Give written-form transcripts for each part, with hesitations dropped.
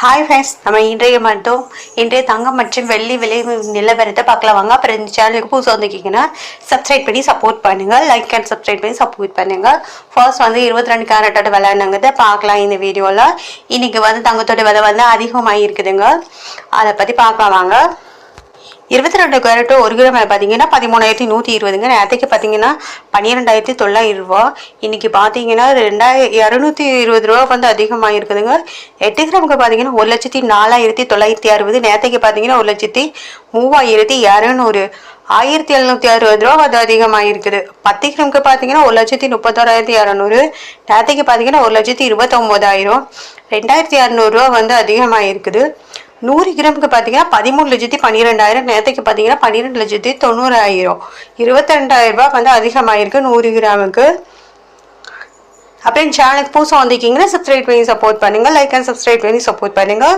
Hi friends, நம்ம இன்றைய தங்கம் மற்றும் வெள்ளி விலை நிலவரத்தை பார்க்கலாம் வாங்க. அப்புறம் இந்த சேனலுக்கு புதுசாக வந்துக்கிங்கன்னா சப்ஸ்கிரைப் பண்ணி சப்போர்ட் பண்ணுங்கள். லைக் அண்ட் சப்ஸ்கிரைப் பண்ணி சப்போர்ட் பண்ணுங்கள். ஃபர்ஸ்ட் 22 கேரட்டோட விலைன்னாங்கிறத பார்க்கலாம் இந்த வீடியோவில். இன்றைக்கி தங்கத்தோட விலை அதிகமாக இருக்குதுங்க. அதை பற்றி பார்க்கலாம் வாங்க. 22 கேரட்டு 1 கிராம் பார்த்தீங்கன்னா 13,120ங்க. நேரத்துக்கு பார்த்தீங்கன்னா 12,900 ரூபா. இன்றைக்கி பார்த்தீங்கன்னா 2,220 ரூபா அதிகமாக இருக்குதுங்க. 8 கிராமுக்கு பார்த்தீங்கன்னா 1,04,960. நேரத்துக்கு பார்த்தீங்கன்னா 1,03,200. 1,760 ரூபா அதிகமாக இருக்குது. 10 கிராமுக்கு பார்த்தீங்கன்னா 1,31,200. நேரத்துக்கு பார்த்தீங்கன்னா 1,29,000. 2,600 ரூபா அதிகமாக இருக்குது. 100 கிராமுக்கு பார்த்தீங்கன்னா 13,12,000. நேரத்துக்கு பார்த்தீங்கன்னா 12,90,000. 22,000 ரூபா அதிகமாக இருக்குது 100 கிராமுக்கு. அப்புறம் சேனலுக்கு புதுசாக வந்திருக்கீங்கன்னா சப்ஸ்கிரைப் பண்ணி சப்போர்ட் பண்ணுங்கள். லைக் அண்ட் சப்ஸ்கிரைப் பண்ணி சப்போர்ட் பண்ணுங்கள்.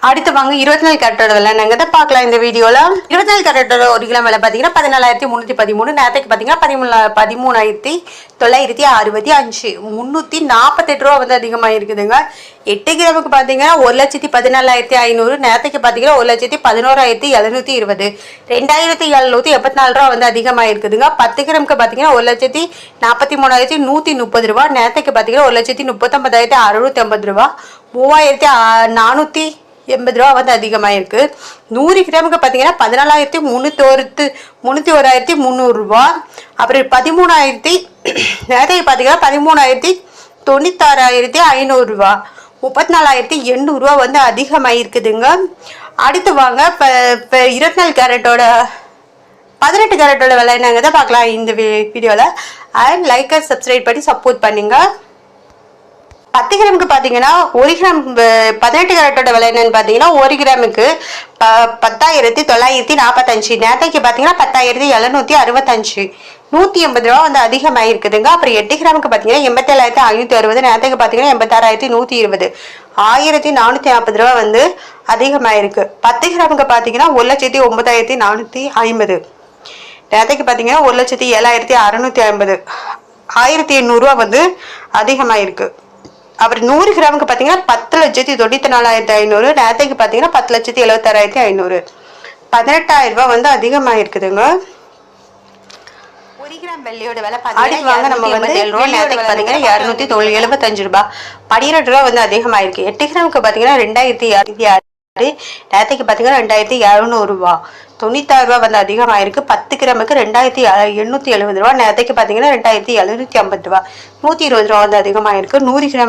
அடுத்து வாங்க 24 கேரட்டோட விலை நாங்கள் தான் பார்க்கலாம் இந்த வீடியோவில். 24 கேரட்டோட 1 கிராம் விலை பார்த்தீங்கன்னா 14,313. நேரத்துக்கு பார்த்தீங்கன்னா 13,965. 348 ரூபா அதிகமாக இருக்குதுங்க. 8 கிராமுக்கு பார்த்தீங்கன்னா 1,14,500. நேரத்துக்கு பார்த்தீங்கன்னா 1,11,720. 2,774 ரூபா அதிகமாக இருக்குதுங்க. 10 கிராமுக்கு பார்த்தீங்கன்னா 1,43,130 ரூபா. நேரத்துக்கு பார்த்தீங்கன்னா 1,39,650 ரூபா. 3,480 ரூபா அதிகமாக இருக்குது. 100 கிராமுக்கு பார்த்தீங்கன்னா 14,301,300 ரூபா. அப்புறம் 13,000 நேரத்துக்கு பார்த்தீங்கன்னா 13,96,500 ரூபா. 34,800 ரூபா அதிகமாக இருக்குதுங்க. அடுத்து வாங்க இப்போ 24 கேரட்டோட 18 கேரட்டோட விலை என்னங்க தான் பார்க்கலாம் இந்த வீடியோவில். அண்ட் லைக் அண்ட் சப்ஸ்கிரைப் பண்ணி சப்போர்ட் பண்ணுங்க. 10 கிராமுக்கு பார்த்தீங்கன்னா 1 கிராம் 18 கேரட்டோட விலை என்னன்னு பார்த்தீங்கன்னா 1 கிராமுக்கு 10,945. நேரத்துக்கு பார்த்தீங்கன்னா 10,765. 180 ரூபா அதிகமாக இருக்குதுங்க. அப்புறம் 8 கிராமுக்கு பார்த்தீங்கன்னா 87,560. நேரத்துக்கு பார்த்தீங்கன்னா 86,120. 1,440 ரூபா அதிகமாக இருக்குது. 10 கிராமுக்கு பார்த்தீங்கன்னா 1,09,450. நேரத்துக்கு பார்த்தீங்கன்னா 1,07,650. 1,800 ரூபா அதிகமாக இருக்குது. அப்புறம் 100 கிராமுக்கு பார்த்தீங்கன்னா 10,94,500. நேரத்துக்கு பார்த்தீங்கன்னா 10,76,500. 18,000 ரூபா அதிகமாக இருக்குதுங்க. 1 கிராம் வெள்ளியோட விலை பார்த்தீங்கன்னா நம்ம நேரத்துக்கு பார்த்தீங்கன்னா 275 ரூபா. 12 ரூபா அதிகமாக இருக்குது. 8 கிராமுக்கு பார்த்தீங்கன்னா 2,206. நேரத்துக்கு பார்த்தீங்கன்னா 2,700 ரூபா. 96 ரூபா அதிகமாக இருக்குது. 10 கிராமுக்கு 2,870 ரூபா. நேரத்துக்கு பார்த்தீங்கன்னா 2,750 ரூபா. 120 ரூபா அதிகமாக இருக்குது. 100 கிராமுக்கு